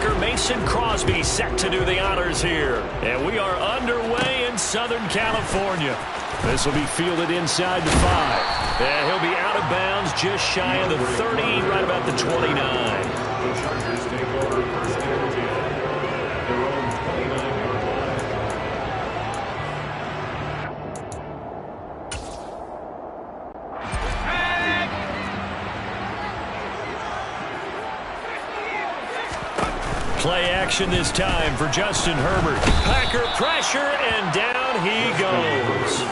linebacker Mason Crosby set to do the honors here. And we are underway in Southern California. This will be fielded inside the 5. And he'll be out of bounds just shy of the 30, right about the 29. The Chargers take over first and 10. Their own 29-yard line. Play action this time for Justin Herbert. Packer pressure, and down he goes.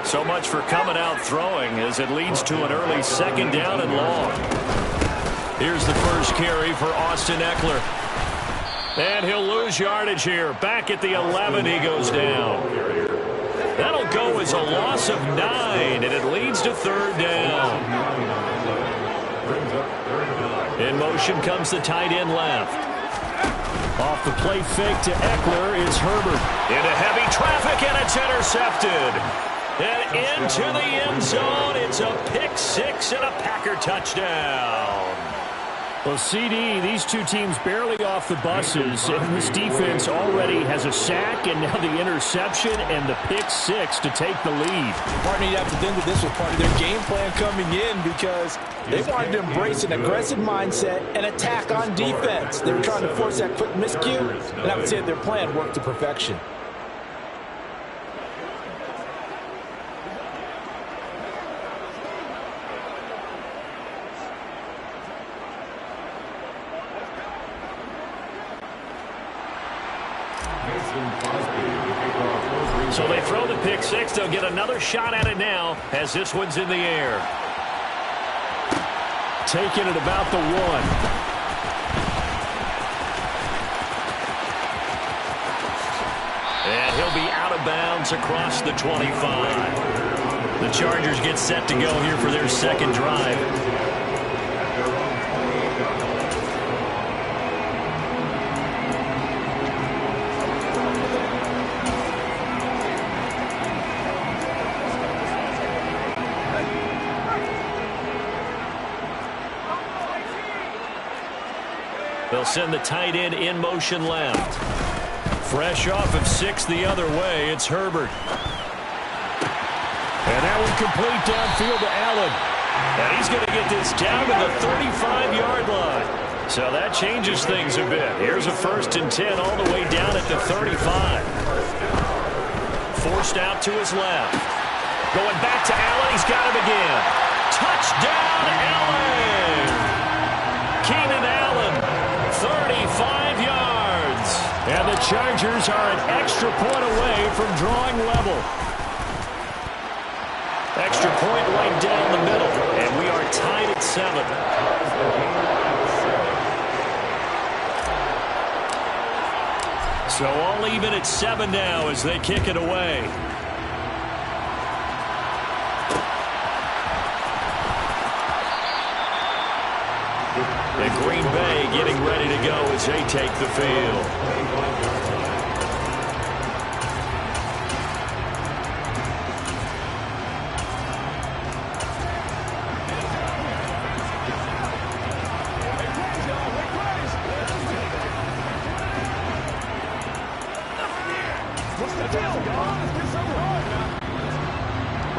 So much for coming out throwing as it leads to an early second down and long. Here's the first carry for Austin Eckler. And he'll lose yardage here. Back at the 11, he goes down. That'll go as a loss of 9, and it leads to third down. In motion comes the tight end left. Off the play fake to Eckler is Herbert. Into heavy traffic, and it's intercepted. And into the end zone, it's a pick 6 and a Packer touchdown. Well, CD, these two teams barely off the buses, and this defense already has a sack, and now the interception and the pick 6 to take the lead. Partly, you have to think that this was part of their game plan coming in because they wanted to embrace an aggressive mindset and attack on defense. They were trying to force that quick miscue, and I would say their plan worked to perfection. So they throw the pick 6. They'll get another shot at it now as this one's in the air. Taking it about the 1. And he'll be out of bounds across the 25. The Chargers get set to go here for their second drive. They'll send the tight end in motion left. Fresh off of 6 the other way, it's Herbert. And that one complete downfield to Allen. And he's going to get this down to the 35-yard line. So that changes things a bit. Here's a 1st and 10 all the way down at the 35. Forced out to his left. Going back to Allen. He's got him again. Touchdown, Allen! Keenan Allen, 35 yards. And the Chargers are an extra point away from drawing level. Extra point right down the middle. And we are tied at 7. So all even at 7 now as they kick it away. And Green Bay getting ready to go as they take the field.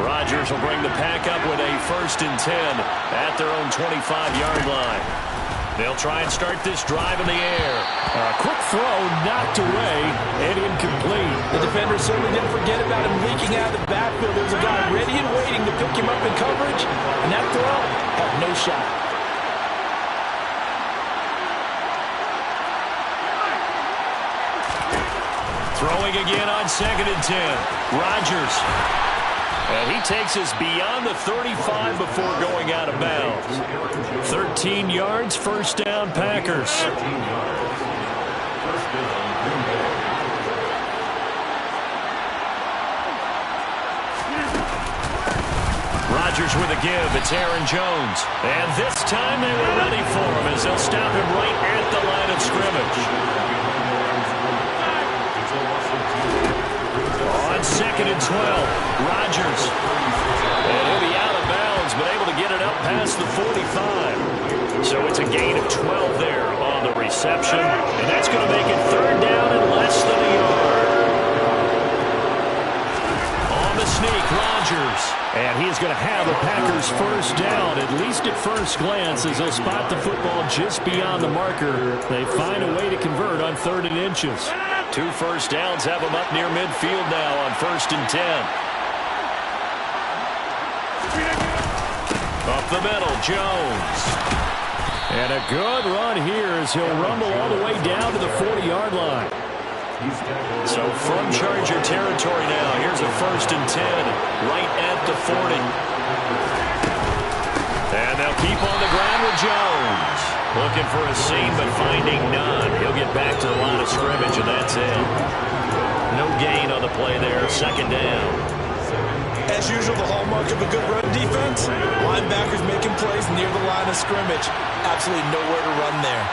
Rodgers will bring the pack up with a 1st and 10 at their own 25-yard line. They'll try and start this drive in the air. A quick throw knocked away and incomplete. The defender certainly didn't forget about him leaking out of the backfield. There was a guy ready and waiting to pick him up in coverage, and that throw had no shot. Throwing again on 2nd and 10. Rodgers. And he takes us beyond the 35 before going out of bounds. 13 yards, 1st down, Packers. Rodgers with a give. It's Aaron Jones. And this time they were ready for him as they'll stop him right at the line of scrimmage. On 2nd and 12, Rodgers. And he'll be out of bounds, but able to get it up past the 45. So it's a gain of 12 there on on the reception, and that's going to make it third down and less than a yard. On the sneak, Rodgers. And he's going to have the Packers first down, at least at first glance, as they'll spot the football just beyond the marker. They find a way to convert on 3rd and inches. 2 first downs have them up near midfield now on 1st and 10. Up the middle, Jones. And a good run here as he'll rumble all the way down to the 40-yard line. So from Charger territory now, here's a 1st and 10, right at the 40. And they'll keep on the ground with Jones. Looking for a seam, but finding none. He'll get back to the line of scrimmage, and that's it. No gain on the play there, 2nd down. As usual, the hallmark of a good run defense, linebackers making plays near the line of scrimmage. Absolutely nowhere to run there.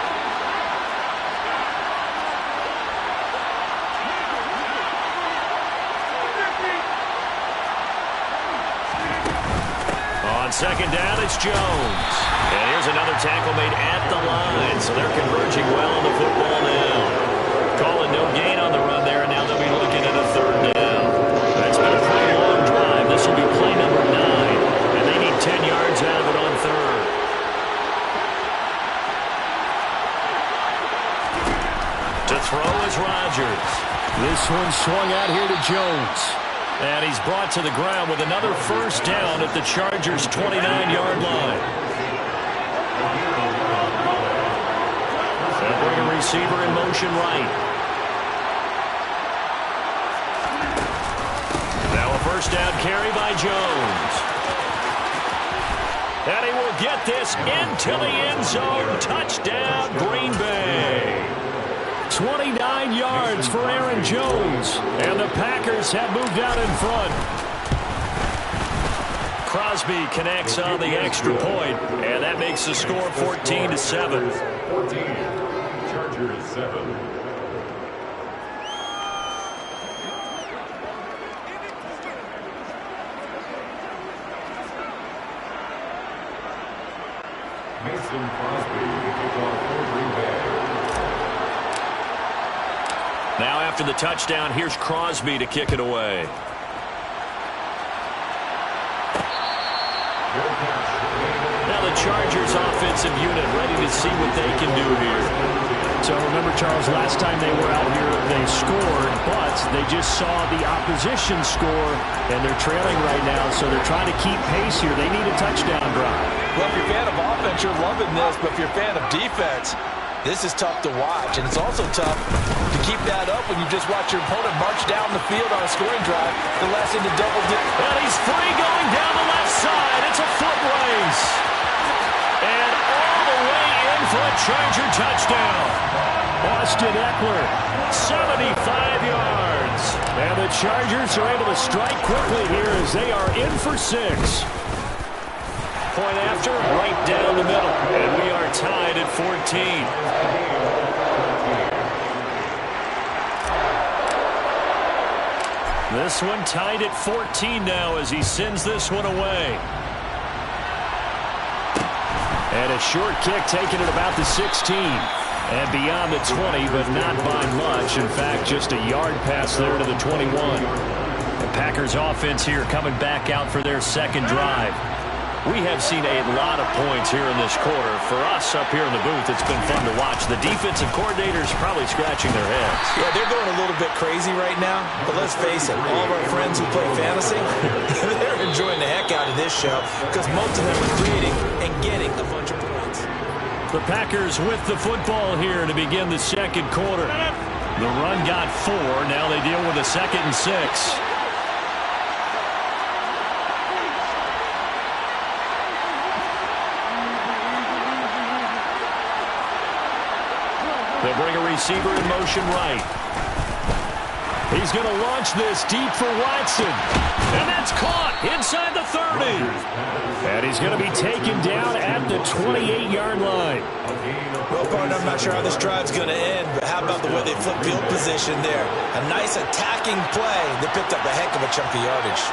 On 2nd down, it's Jones. And here's another tackle made at the line. So they're converging well on the football now. Calling no gain on the run there, and now they'll be looking at a 3rd down. That's been a pretty long drive. This will be play number 9. And they need 10 yards out of it on 3rd. To throw is Rodgers. This one swung out here to Jones. And he's brought to the ground with another first down at the Chargers' 29-yard line. They'll bring a receiver in motion right. Now a first down carry by Jones. And he will get this into the end zone. Touchdown, Green Bay. 29 yards for Aaron Jones. And the Packers have moved out in front. Crosby connects on the extra point, and that makes the score 14-7. 14, Chargers 7. Mason Crosby, the kickoff for Green Bay. Now after the touchdown, here's Crosby to kick it away. Now the Chargers offensive unit ready to see what they can do here. So remember, Charles, last time they were out here, they scored, but they just saw the opposition score, and they're trailing right now, so they're trying to keep pace here. They need a touchdown drive. Well, if you're a fan of offense, you're loving this, but if you're a fan of defense, this is tough to watch, and it's also tough to keep that up when you just watch your opponent march down the field on a scoring drive. The last into double digits. And he's free going down the left side. It's a foot race. And all the way in for a Charger touchdown. Austin Eckler, 75 yards. And the Chargers are able to strike quickly here as they are in for 6. Point after, right down the middle. And we are tied at 14. This one tied at 14 now as he sends this one away. And a short kick taken at about the 16. And beyond the 20, but not by much. In fact, just a yard pass there to the 21. The Packers offense here coming back out for their second drive. We have seen a lot of points here in this quarter. For us up here in the booth, it's been fun to watch. The defensive coordinators probably scratching their heads. Yeah, they're going a little bit crazy right now. But let's face it, all of our friends who play fantasy, they're enjoying the heck out of this show because most of them are creating and getting a bunch of points. The Packers with the football here to begin the second quarter. The run got 4. Now they deal with a 2nd and 6. They'll bring a receiver in motion right. He's going to launch this deep for Watson. And that's caught inside the 30. And he's going to be taken down at the 28-yard line. Well, partner, I'm not sure how this drive's going to end, but how about the way they flip field position there? A nice attacking play that picked up a heck of a chunk of yardage.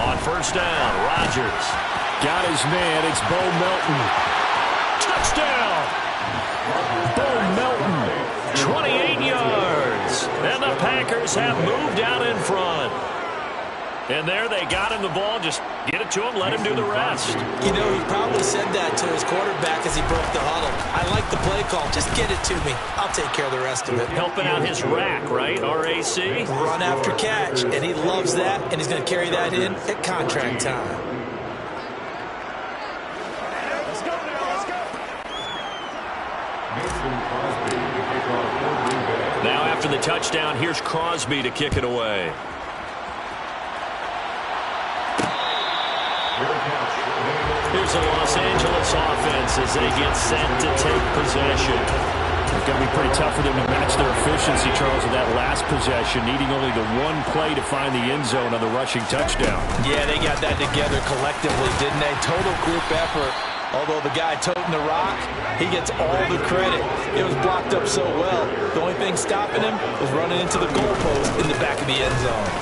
On first down, Rodgers. got his man. It's Bo Melton. Touchdown! Bo Melton, 28 yards. And the Packers have moved out in front. And there they got him the ball. Just get it to him, let him do the rest. You know, he probably said that to his quarterback as he broke the huddle. I like the play call. Just get it to me. I'll take care of the rest of it. Helping out his rack, right? RAC? Run after catch, and he loves that, and he's going to carry that in at contract time. Now after the touchdown, here's Crosby to kick it away. Here's the Los Angeles offense as they get set to take possession. It's going to be pretty tough for them to match their efficiency, Charles, with that last possession, needing only the one play to find the end zone on the rushing touchdown. Yeah, they got that together collectively, didn't they? Total group effort. Although the guy toting the rock, he gets all the credit. It was blocked up so well. The only thing stopping him was running into the goalpost in the back of the end zone.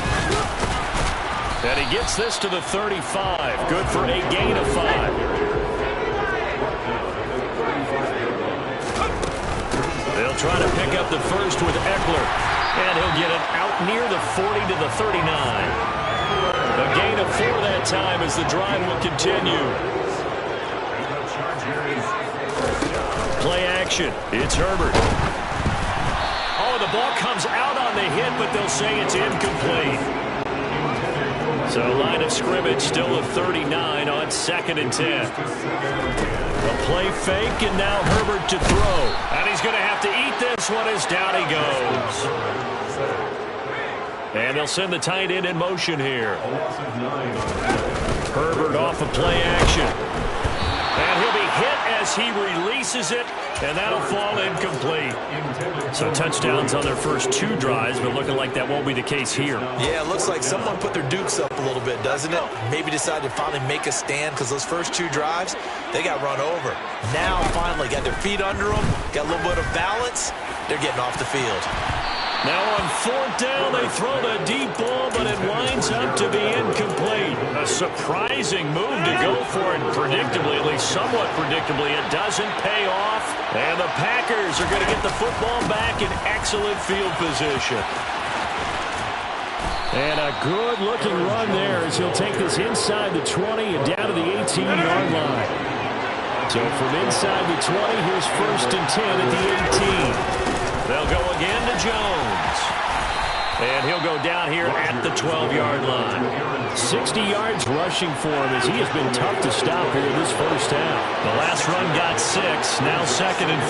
And he gets this to the 35. Good for a gain of 5. They'll try to pick up the first with Eckler. And he'll get it out near the 40 to the 39. A gain of 4 that time as the drive will continue. Play action. It's Herbert. Oh, the ball comes out on the hit, but they'll say it's incomplete. So line of scrimmage still a 39 on 2nd and 10. A play fake, and now Herbert to throw. And he's going to have to eat this one as down he goes. And they'll send the tight end in motion here. Herbert off of play action. And he'll be hit as he releases it, and that'll fall incomplete. So touchdowns on their first 2 drives, but looking like that won't be the case here. Yeah, it looks like someone put their dukes up a little bit, doesn't it? Maybe decided to finally make a stand because those first 2 drives, they got run over. Now finally got their feet under them, got a little bit of balance. They're getting off the field. Now on 4th down, they throw the deep ball, but it winds up to be incomplete. A surprising move to go for it predictably, at least somewhat predictably. It doesn't pay off, and the Packers are going to get the football back in excellent field position. And a good-looking run there as he'll take this inside the 20 and down to the 18-yard line. So from inside the 20, here's 1st and 10 at the 18. They'll go again to Jones. And he'll go down here at the 12-yard line. 60 yards rushing for him as he has been tough to stop here in this first half. The last run got 6, now 2nd and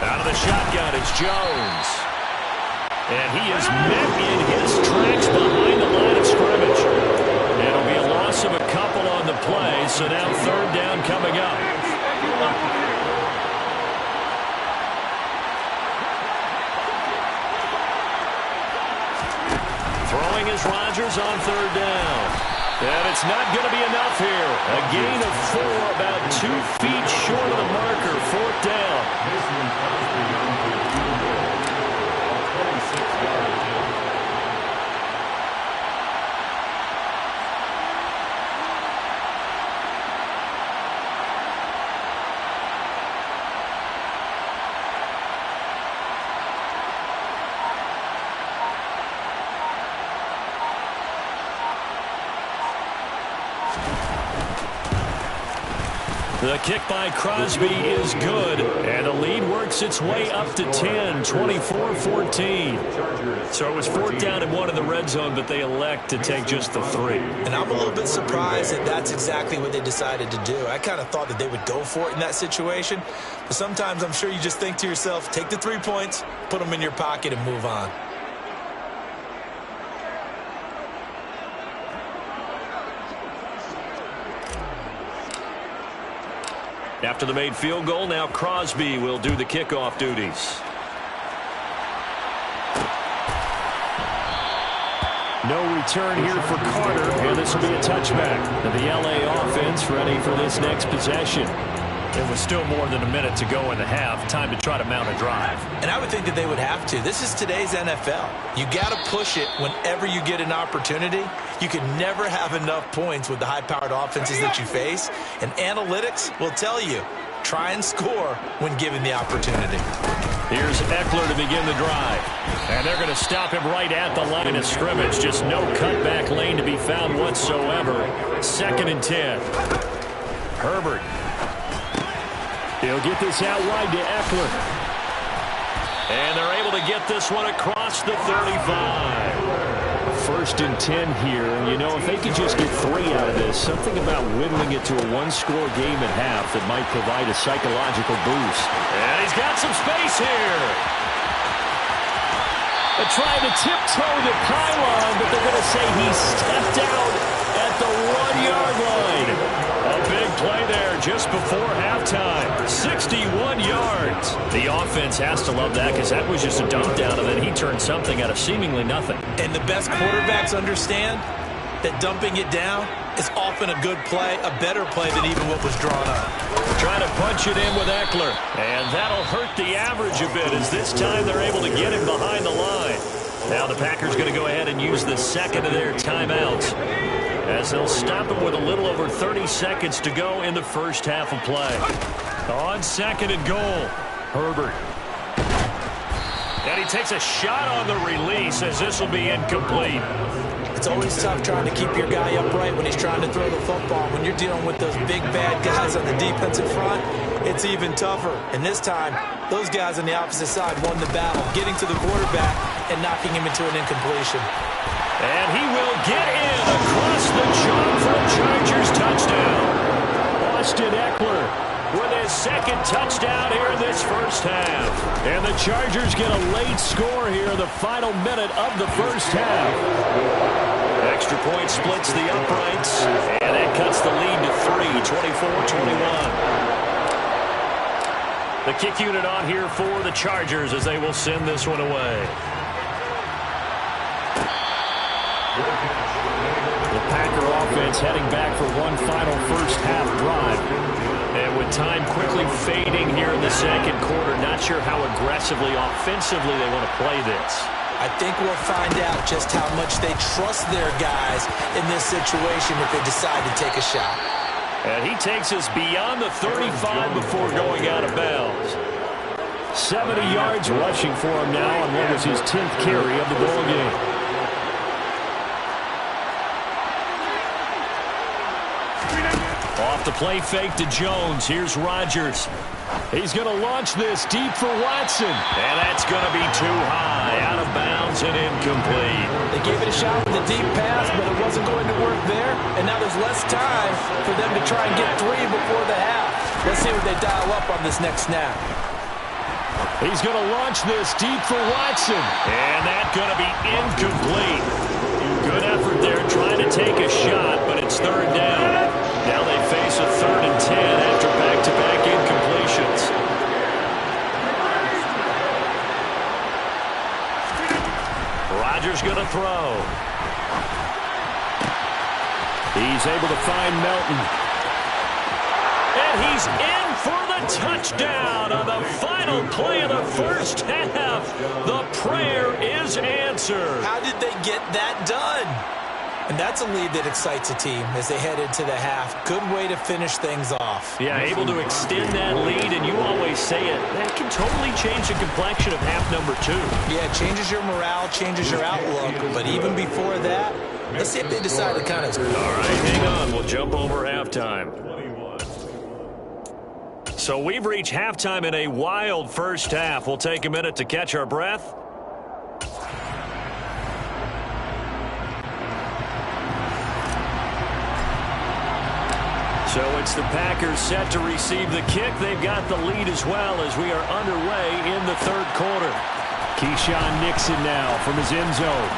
4. Out of the shotgun, it's Jones. And he is met in his tracks behind the line of scrimmage. It'll be a loss of a couple on the play, so now 3rd down coming up. Throwing is Rodgers on 3rd down. And it's not going to be enough here. A gain of 4, about 2 feet short of the marker. 4th down. The kick by Crosby is good, and the lead works its way up to 10, 24-14. So it was 4th down and 1 in the red zone, but they elect to take just the 3. And I'm a little bit surprised that that's exactly what they decided to do. I kind of thought that they would go for it in that situation, but sometimes I'm sure you just think to yourself, take the 3 points, put them in your pocket, and move on. After the made field goal, now Crosby will do the kickoff duties. No return here for Carter, and this will be a touchback. And the LA offense ready for this next possession. It was still more than a minute to go in the half. Time to try to mount a drive. And I would think that they would have to. This is today's NFL. You got to push it whenever you get an opportunity. You can never have enough points with the high-powered offenses that you face. And analytics will tell you, try and score when given the opportunity. Here's Eckler to begin the drive. And they're going to stop him right at the line of scrimmage. Just no cutback lane to be found whatsoever. 2nd and 10. Herbert. He'll get this out wide to Eckler. And they're able to get this one across the 35. 1st and 10 here. And, you know, if they could just get 3 out of this, something about whittling it to a one-score game at half that might provide a psychological boost. And he's got some space here. They're trying to tiptoe the pylon, but they're going to say he stepped out at the 1-yard line. A big play there just before halftime. 61 yards. The offense has to love that because that was just a dump down, and then he turned something out of seemingly nothing. And the best quarterbacks understand that dumping it down is often a good play, a better play than even what was drawn up. Trying to punch it in with Eckler. And that'll hurt the average a bit as this time they're able to get him behind the line. Now the Packers going to go ahead and use the second of their timeouts, as they'll stop it with a little over 30 seconds to go in the first half of play. On 2nd and goal, Herbert. And he takes a shot on the release as this will be incomplete. It's always tough trying to keep your guy upright when he's trying to throw the football. When you're dealing with those big, bad guys on the defensive front, it's even tougher. And this time, those guys on the opposite side won the battle, getting to the quarterback and knocking him into an incompletion. And he will get in across the chalk for a Chargers touchdown. Austin Eckler with his 2nd touchdown here in this first half. And the Chargers get a late score here in the final minute of the first half. Extra point splits the uprights, and that cuts the lead to 3, 24-21. The kick unit on here for the Chargers as they will send this one away. The Packer offense heading back for one final first half drive. And with time quickly fading here in the second quarter, not sure how aggressively, offensively they want to play this. I think we'll find out just how much they trust their guys in this situation if they decide to take a shot. And he takes us beyond the 35 before going out of bounds. 70 yards rushing for him now on what was his 10th carry of the ball game. Off the play fake to Jones. Here's Rodgers. He's going to launch this deep for Watson. And that's going to be too high. Out of bounds and incomplete. They gave it a shot with a deep pass, but it wasn't going to work there. And now there's less time for them to try and get 3 before the half. Let's see what they dial up on this next snap. He's going to launch this deep for Watson. And that's going to be incomplete. Good effort there trying to take a shot, but it's 3rd down. Now they face a 3rd and 10 after back-to-back incompletions. Rodgers going to throw. He's able to find Melton. And he's in for the touchdown on the final play of the first half. The prayer is answered. How did they get that done? And that's a lead that excites a team as they head into the half. Good way to finish things off. Yeah, able to extend that lead, and you always say it, that can totally change the complexion of half number 2. Yeah, it changes your morale, changes your outlook. But even before that, let's see if they decide to kind of... All right, hang on. We'll jump over halftime. So we've reached halftime in a wild first half. We'll take a minute to catch our breath. So it's the Packers set to receive the kick. They've got the lead as well as we are underway in the 3rd quarter. Keyshawn Nixon now from his end zone.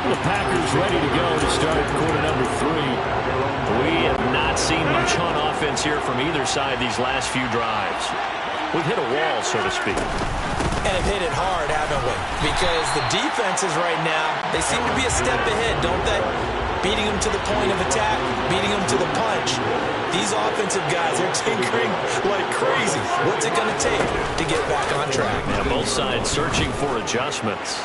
The Packers ready to go to start quarter number 3. We have not seen much on offense here from either side these last few drives. We've hit a wall, so to speak. And have hit it hard, haven't we? Because the defenses right now, they seem to be a step ahead, don't they? beating them to the point of attack, beating them to the punch. These offensive guys, they're tinkering like crazy. What's it going to take to get back on track? Yeah, both sides searching for adjustments.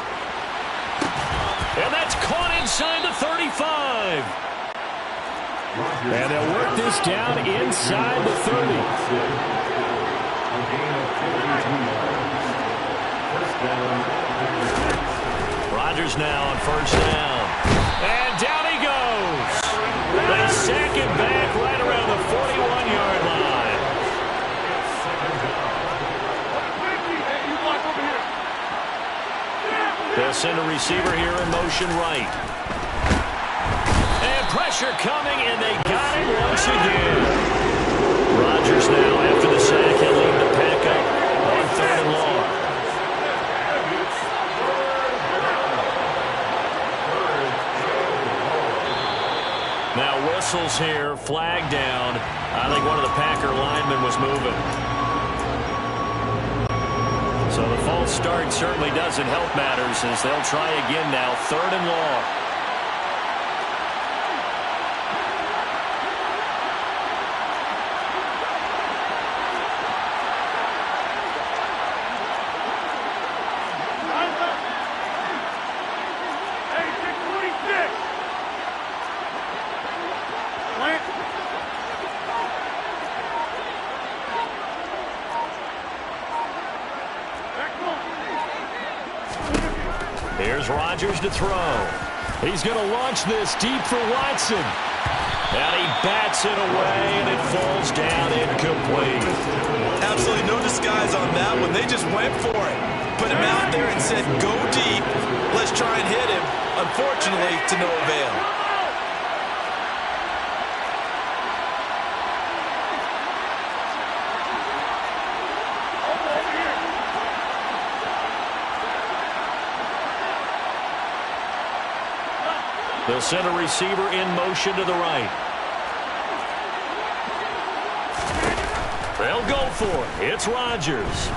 And that's caught inside the 35. And they'll work this down inside the 30. Rodgers now on first down. And down he goes. They sack him back right around the 41-yard line. They'll send a receiver here in motion right. And pressure coming, and they got him once again. Rodgers now, after the sack, he'll lead the pack up on 3rd and long. Now whistles here, flag down. I think one of the Packer linemen was moving. So the false start certainly doesn't help matters as they'll try again now, 3rd and long. Here's Rodgers to throw. He's going to launch this deep for Watson. And he bats it away, and it falls down incomplete. Absolutely no disguise on that one. They just went for it. Put him out there and said, go deep. Let's try and hit him. Unfortunately, to no avail. They'll send a receiver in motion to the right. They'll go for it. It's Rodgers.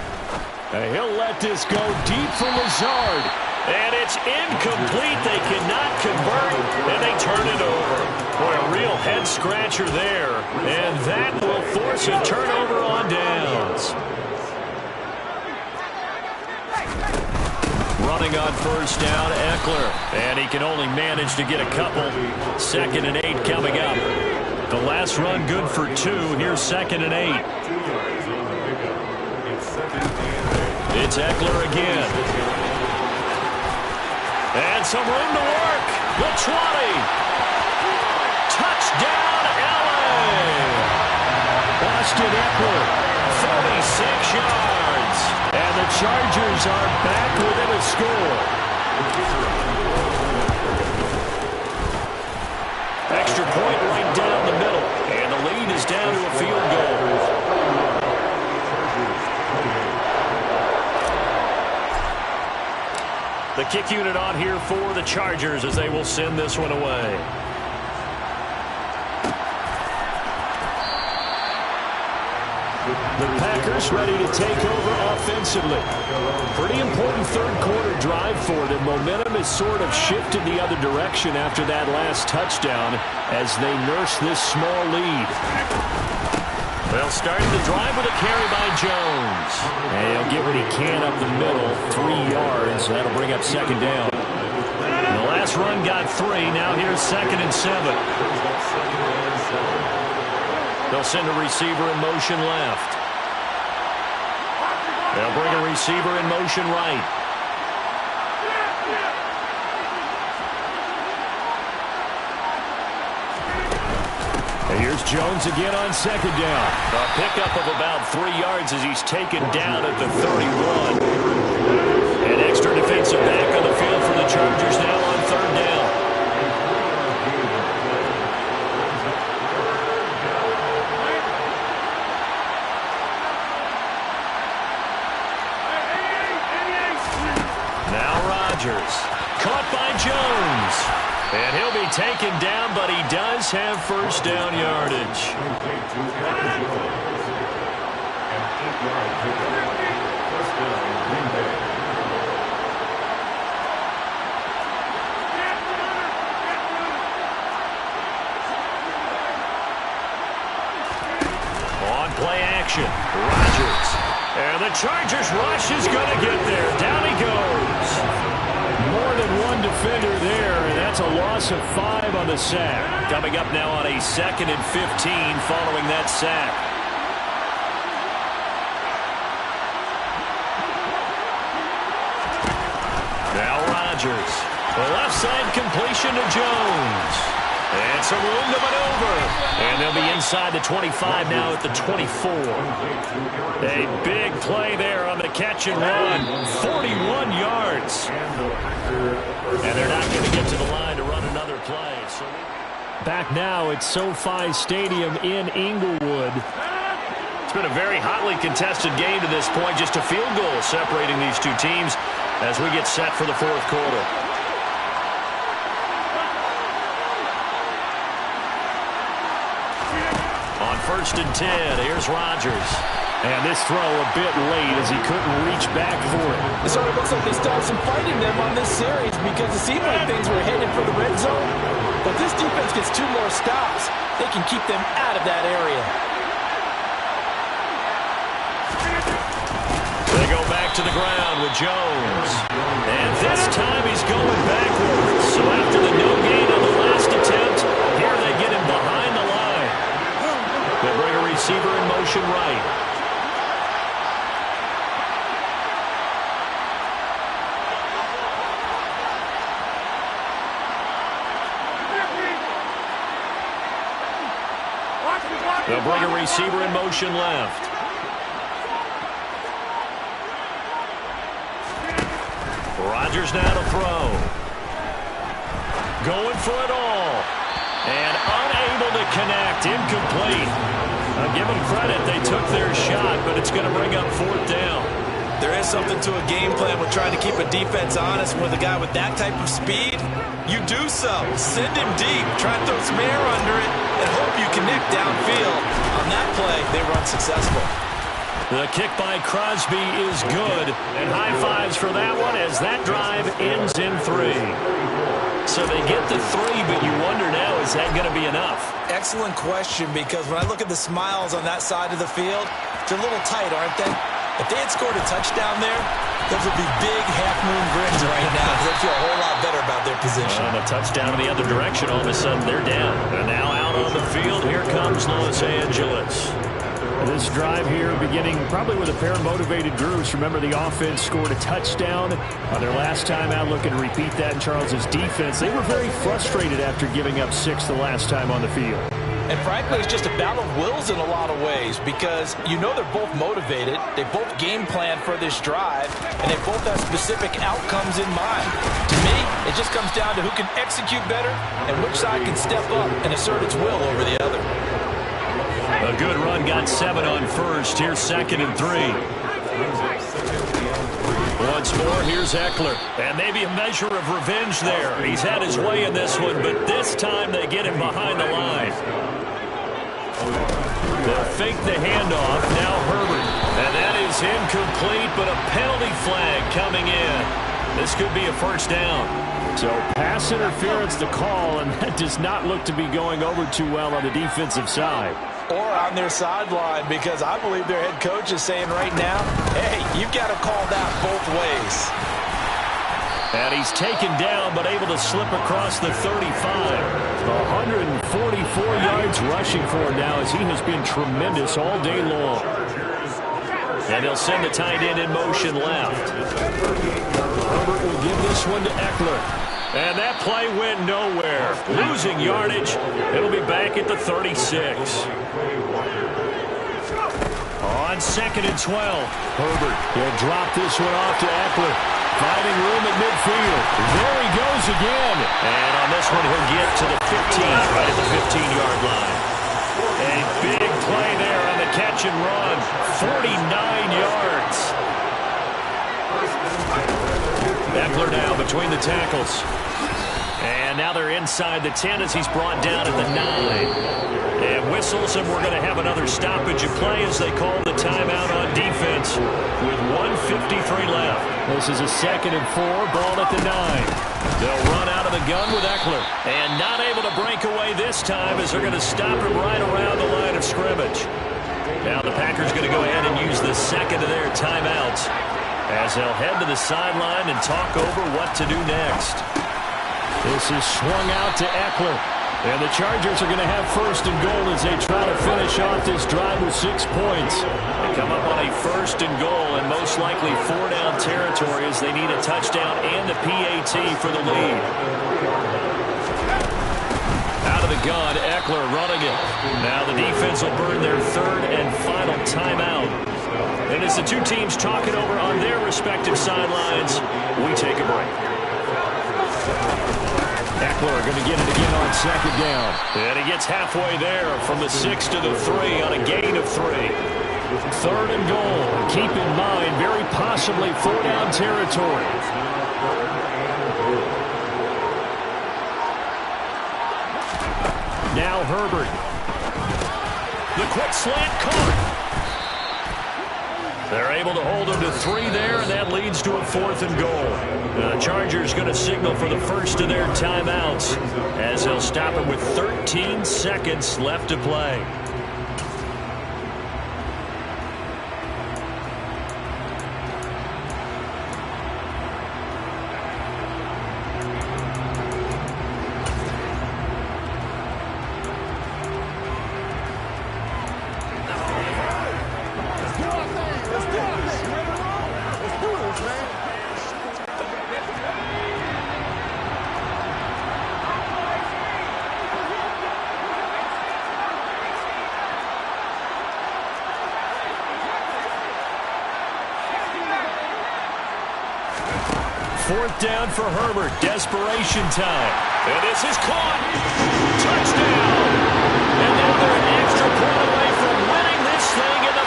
And he'll let this go deep for Lazard. And it's incomplete. They cannot convert, and they turn it over. Boy, a real head-scratcher there. And that will force a turnover on downs. Running on first down, Eckler. And he can only manage to get a couple. 2nd and 8 coming up. The last run good for 2. Here's 2nd and 8. It's Eckler again. And some room to work. The 20. Touchdown, LA. Austin Eckler, 46 yards. And the Chargers are back within a score. Extra point right down the middle. And the lead is down to a field goal. The kick unit on here for the Chargers as they will send this one away. The Packers ready to take over offensively. Pretty important third quarter drive for them. Momentum has sort of shifted the other direction after that last touchdown as they nurse this small lead. They'll start the drive with a carry by Jones. And he'll get what he can up the middle, 3 yards. That'll bring up 2nd down. The last run got 3. Now here's 2nd and 7. They'll send a receiver in motion left. They'll bring a receiver in motion right. And here's Jones again on 2nd down. A pickup of about 3 yards as he's taken down at the 31. An extra defensive back on the field for the Chargers now on 3rd down. Caught by Jones. And he'll be taken down, but he does have first down yardage. play action. Rodgers. And the Chargers rush is going to get there. Down he goes. More than one defender there, and that's a loss of 5 on the sack. Coming up now on a 2nd and 15 following that sack. Now Rodgers. The left side completion to Jones. And some room to maneuver. And they'll be inside the 25 now at the 24. A big play there on the catch and run. 41 yards. And they're not going to get to the line to run another play. So back now at SoFi Stadium in Inglewood. It's been a very hotly contested game to this point. Just a field goal separating these two teams as we get set for the 4th quarter. On 1st and 10, here's Rodgers. And this throw a bit late as he couldn't reach back for it. It sort of looks like they still have some fight in them on this series because it seemed like things were headed for the red zone. But this defense gets 2 more stops. They can keep them out of that area. They go back to the ground with Jones. And this time he's going backwards. So after the no gain on the last attempt, here they get him behind the line. They bring a receiver in motion right. They'll bring a receiver in motion left. Rodgers now to throw. Going for it all. And unable to connect. Incomplete. I'll give them credit. They took their shot, but it's going to bring up 4th down. There is something to a game plan with trying to keep a defense honest. With a guy with that type of speed, you do so. Send him deep. Try to throw some air under it and hope you connect downfield. On that play, they run successful. The kick by Crosby is good. And high fives for that one as that drive ends in 3. So they get the 3, but you wonder now, is that going to be enough? Excellent question, because when I look at the smiles on that side of the field, they're a little tight, aren't they? If they had scored a touchdown there, those would be big half-moon grins right now because they feel a whole lot better about their position. On a touchdown in the other direction, all of a sudden they're down. They're now out on the field. Here comes Los Angeles. This drive here beginning probably with a pair of motivated groups. Remember, the offense scored a touchdown on their last time out. Looking to repeat that in Charles's defense. They were very frustrated after giving up 6 the last time on the field. And frankly, it's just a battle of wills in a lot of ways because you know they're both motivated. They both game plan for this drive, and they both have specific outcomes in mind. To me, it just comes down to who can execute better and which side can step up and assert its will over the other. A good run got 7 on 1st. Here's 2nd and 3. Once more, here's Eckler. And maybe a measure of revenge there. He's had his way in this one, but this time they get him behind the line. They'll fake the handoff. Now Herbert. And that is incomplete, but a penalty flag coming in. This could be a 1st down. So pass interference to call, and that does not look to be going over too well on the defensive side. Or on their sideline, because I believe their head coach is saying right now, hey, you've got to call that both ways. And he's taken down, but able to slip across the 35. 144 yards rushing for him now, as he has been tremendous all day long. And they'll send the tight end in motion left. Herbert will give this one to Eckler. And that play went nowhere. Losing yardage. It'll be back at the 36. On 2nd and 12. Herbert, he'll drop this one off to Eckler. Finding room at midfield. There he goes again. And on this one, he'll get to the 15, right at the 15-yard line. A big play there on the catch and run. 49 yards. Eckler now between the tackles. And now they're inside the 10 as he's brought down at the 9. And whistles, and we're going to have another stoppage of play as they call the timeout on defense with 1:53 left. This is a 2nd and 4, ball at the 9. They'll run out of the gun with Eckler. And not able to break away this time as they're going to stop him right around the line of scrimmage. Now the Packers going to go ahead and use the second of their timeouts as they'll head to the sideline and talk over what to do next. This is swung out to Eckler. And the Chargers are going to have first and goal as they try to finish off this drive with 6 points. They come up on a first and goal and most likely 4-down territory as they need a touchdown and the PAT for the lead. Out of the gun, Eckler running it. Now the defense will burn their third and final timeout. And as the two teams talk it over on their respective sidelines, we take a break. Eckler going to get it again on second down. And he gets halfway there from the 6 to the 3 on a gain of 3. Third and goal. Keep in mind, very possibly 4-down territory. Now Herbert. The quick slant caught. They're able to hold him to 3 there, and that leads to a 4th and goal. The Chargers going to signal for the first of their timeouts as they'll stop it with 13 seconds left to play. Fourth down for Herbert. Desperation time. And this is caught. Touchdown. And now they're an extra point away from winning this thing in the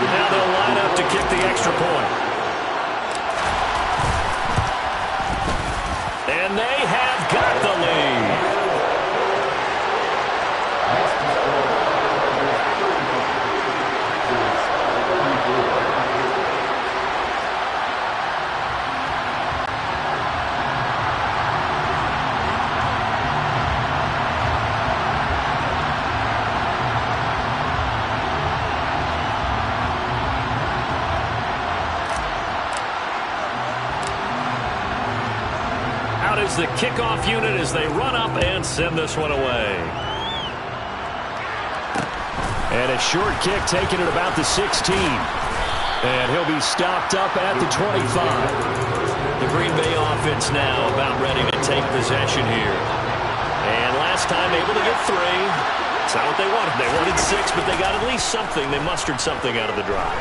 Now they'll line up to kick the extra point. And they have got the lead. Is the kickoff unit as they run up and send this one away. And a short kick taken at about the 16. And he'll be stopped up at the 25. The Green Bay offense now about ready to take possession here. And last time able to get 3. It's not what they wanted. They wanted 6, but they got at least something. They mustered something out of the drive.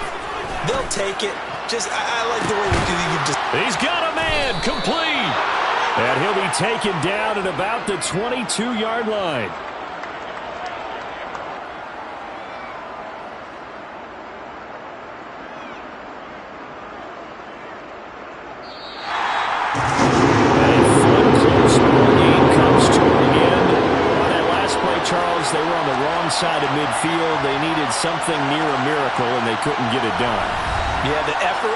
They'll take it. I like the way you just. He's got a man complete. And he'll be taken down at about the 22-yard line. A fun, close ball game comes to an end. On that last play, Charles, they were on the wrong side of midfield. They needed something near a miracle, and they couldn't get it done. Yeah, the effort,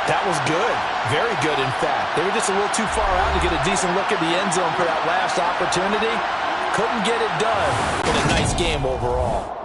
that was good. Very good, in fact. They were just a little too far out to get a decent look at the end zone for that last opportunity. Couldn't get it done, but a nice game overall.